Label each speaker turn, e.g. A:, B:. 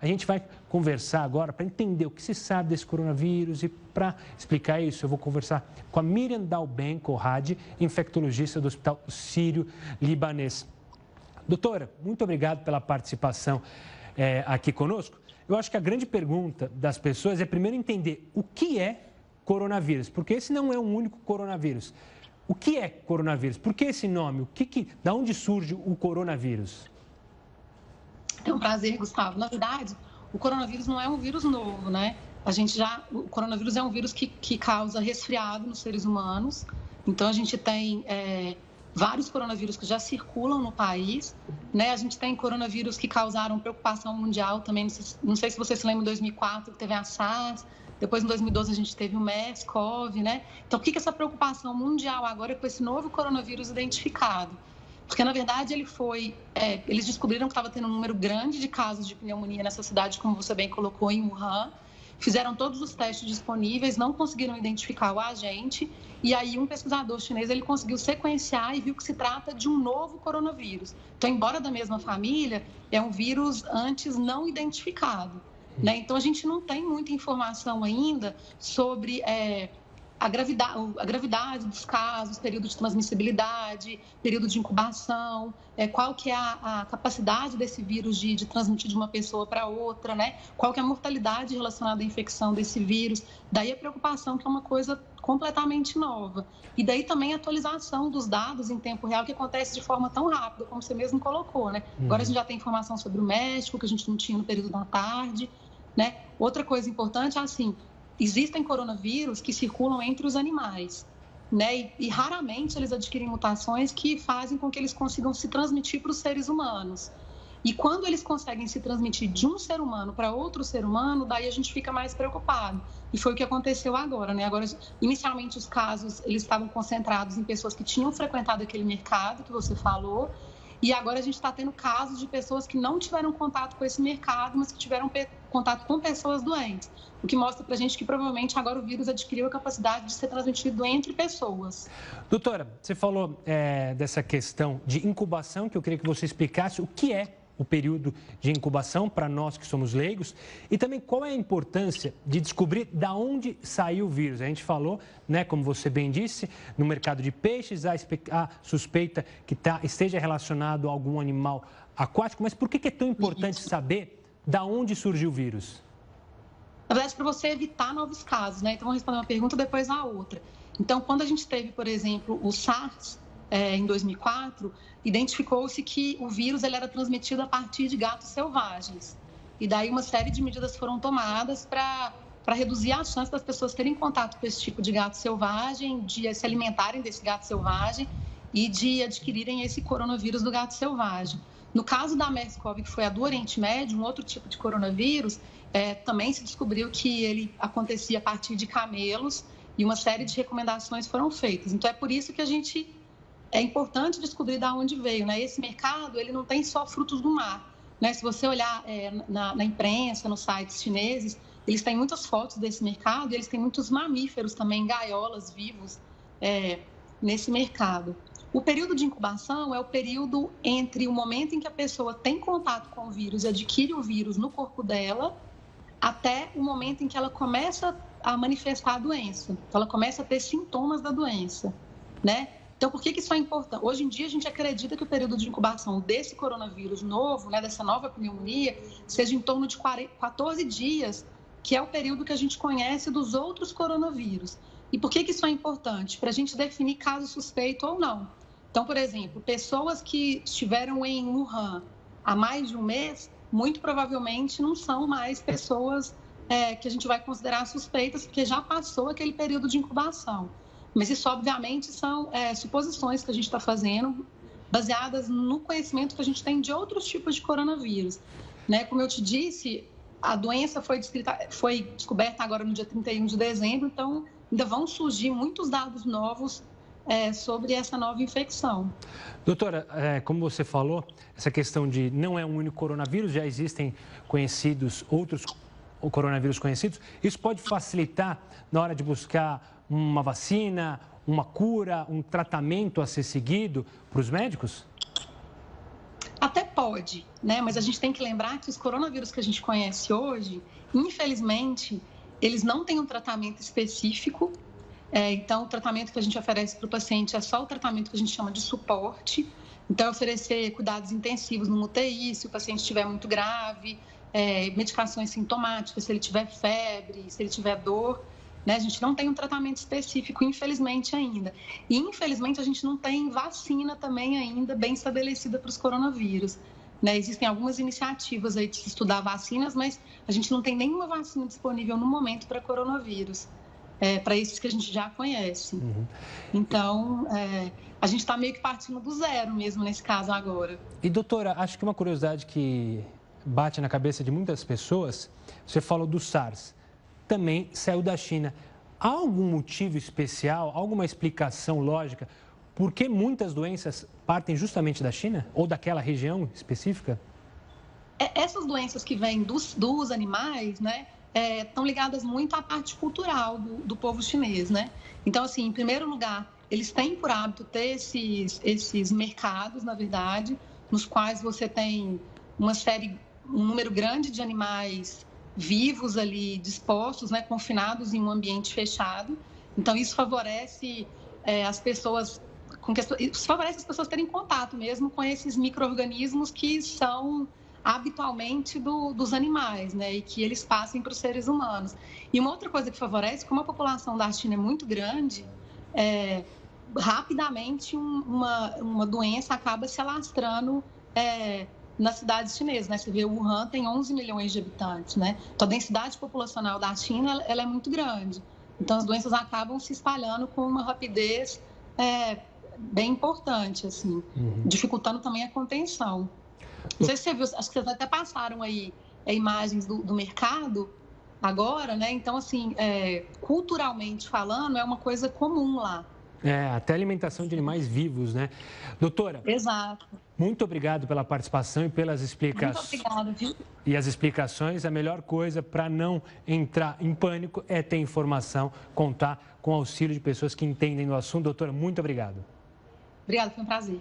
A: A gente vai conversar agora para entender o que se sabe desse coronavírus e para explicar isso, eu vou conversar com a Miriam Dalben Corradi, infectologista do Hospital Sírio-Libanês. Doutora, muito obrigado pela participação aqui conosco. Eu acho que a grande pergunta das pessoas é primeiro entender o que é coronavírus, porque esse não é um único coronavírus. O que é coronavírus? Por que esse nome? Da onde surge o coronavírus?
B: É um prazer, Gustavo. Na verdade, o coronavírus não é um vírus novo, né? O coronavírus é um vírus que causa resfriado nos seres humanos. Então, a gente tem vários coronavírus que já circulam no país, né? A gente tem coronavírus que causaram preocupação mundial também. Não sei se você se lembra, em 2004, que teve a SARS. Depois, em 2012, a gente teve o MERS-CoV, né? Então, por que essa preocupação mundial agora com esse novo coronavírus identificado? Porque, na verdade, eles descobriram que estava tendo um número grande de casos de pneumonia nessa cidade, como você bem colocou, em Wuhan. Fizeram todos os testes disponíveis, não conseguiram identificar o agente. E aí, um pesquisador chinês ele conseguiu sequenciar e viu que se trata de um novo coronavírus. Então, embora da mesma família, é um vírus antes não identificado, né? Então, a gente não tem muita informação ainda sobre a gravidade dos casos, período de transmissibilidade, período de incubação, qual que é a capacidade desse vírus de transmitir de uma pessoa para outra, né? Qual que é a mortalidade relacionada à infecção desse vírus. Daí a preocupação que é uma coisa completamente nova. E daí também a atualização dos dados em tempo real, que acontece de forma tão rápida, como você mesmo colocou, né? Agora a gente já tem informação sobre o México, que a gente não tinha no período da tarde, né? Outra coisa importante é assim, existem coronavírus que circulam entre os animais, né? E raramente eles adquirem mutações que fazem com que eles consigam se transmitir para os seres humanos. E quando eles conseguem se transmitir de um ser humano para outro ser humano, daí a gente fica mais preocupado. E foi o que aconteceu agora, né? Agora, inicialmente, os casos eles estavam concentrados em pessoas que tinham frequentado aquele mercado que você falou. E agora a gente está tendo casos de pessoas que não tiveram contato com esse mercado, mas que tiveram contato com pessoas doentes. O que mostra para a gente que provavelmente agora o vírus adquiriu a capacidade de ser transmitido entre pessoas.
A: Doutora, você falou dessa questão de incubação, que eu queria que você explicasse o que é o período de incubação para nós que somos leigos e também qual é a importância de descobrir de onde saiu o vírus. A gente falou, né, como você bem disse, no mercado de peixes, há suspeita que esteja relacionado a algum animal aquático, mas por que é tão importante saber de onde surgiu o vírus?
B: Na verdade, para você evitar novos casos, né? Então, vou responder uma pergunta, depois a outra. Então, quando a gente teve, por exemplo, o SARS, em 2004, identificou-se que o vírus ele era transmitido a partir de gatos selvagens. E daí uma série de medidas foram tomadas para reduzir a chance das pessoas terem contato com esse tipo de gato selvagem, de se alimentarem desse gato selvagem e de adquirirem esse coronavírus do gato selvagem. No caso da MERS-CoV, que foi a do Oriente Médio, um outro tipo de coronavírus, também se descobriu que ele acontecia a partir de camelos e uma série de recomendações foram feitas. Então, é por isso que é importante descobrir de onde veio, né? Esse mercado, ele não tem só frutos do mar, né? Se você olhar na imprensa, nos sites chineses, eles têm muitas fotos desse mercado e eles têm muitos mamíferos também, gaiolas vivos nesse mercado. O período de incubação é o período entre o momento em que a pessoa tem contato com o vírus e adquire o vírus no corpo dela, até o momento em que ela começa a manifestar a doença. Então, ela começa a ter sintomas da doença, né? Então, por que isso é importante? Hoje em dia, a gente acredita que o período de incubação desse coronavírus novo, né, dessa nova pneumonia, seja em torno de 14 dias, que é o período que a gente conhece dos outros coronavírus. E por que isso é importante? Para a gente definir caso suspeito ou não. Então, por exemplo, pessoas que estiveram em Wuhan há mais de um mês, muito provavelmente não são mais pessoas que a gente vai considerar suspeitas, porque já passou aquele período de incubação. Mas isso, obviamente, são suposições que a gente está fazendo, baseadas no conhecimento que a gente tem de outros tipos de coronavírus, né? Como eu te disse, a doença foi descoberta agora no dia 31 de dezembro, então ainda vão surgir muitos dados novos sobre essa nova infecção.
A: Doutora, como você falou, essa questão de não é um único coronavírus, já existem outros coronavírus conhecidos, isso pode facilitar na hora de buscar uma vacina, uma cura, um tratamento a ser seguido para os médicos?
B: Até pode, né? Mas a gente tem que lembrar que os coronavírus que a gente conhece hoje, infelizmente, eles não têm um tratamento específico. Então, o tratamento que a gente oferece para o paciente é só o tratamento que a gente chama de suporte. Então, oferecer cuidados intensivos no UTI, se o paciente estiver muito grave, medicações sintomáticas, se ele tiver febre, se ele tiver dor. Né? A gente não tem um tratamento específico, infelizmente, ainda. E, infelizmente, a gente não tem vacina também ainda bem estabelecida para os coronavírus. Né? Existem algumas iniciativas aí de se estudar vacinas, mas a gente não tem nenhuma vacina disponível no momento para coronavírus. Para esses que a gente já conhece. Então, a gente está meio que partindo do zero mesmo nesse caso agora.
A: E, doutora, acho que uma curiosidade que bate na cabeça de muitas pessoas, você falou do SARS, também saiu da China. Há algum motivo especial, alguma explicação lógica por que muitas doenças partem justamente da China ou daquela região específica?
B: Essas doenças que vêm dos animais, né? Estão ligadas muito à parte cultural do povo chinês, né? Então, assim, em primeiro lugar, eles têm por hábito ter esses mercados, na verdade, nos quais você tem um número grande de animais vivos ali, dispostos, né, confinados em um ambiente fechado. Então, isso favorece as pessoas terem contato mesmo com esses micro-organismos que são habitualmente dos animais, né, e que eles passem para os seres humanos. E uma outra coisa que favorece, como a população da China é muito grande, rapidamente uma doença acaba se alastrando nas cidades chinesas, né? Você vê, Wuhan tem 11 milhões de habitantes, né? Então, a densidade populacional da China, ela é muito grande. Então, as doenças acabam se espalhando com uma rapidez bem importante, assim, dificultando também a contenção. Não sei se você viu, acho que vocês até passaram aí imagens do mercado agora, né? Então, assim, culturalmente falando, é uma coisa comum lá.
A: Até alimentação de animais vivos, né? Doutora,
B: exato.
A: Muito obrigado pela participação e pelas explicações.
B: Muito obrigada, viu?
A: E as explicações, a melhor coisa para não entrar em pânico é ter informação, contar com o auxílio de pessoas que entendem do assunto. Doutora, muito obrigado.
B: Obrigada, foi um prazer.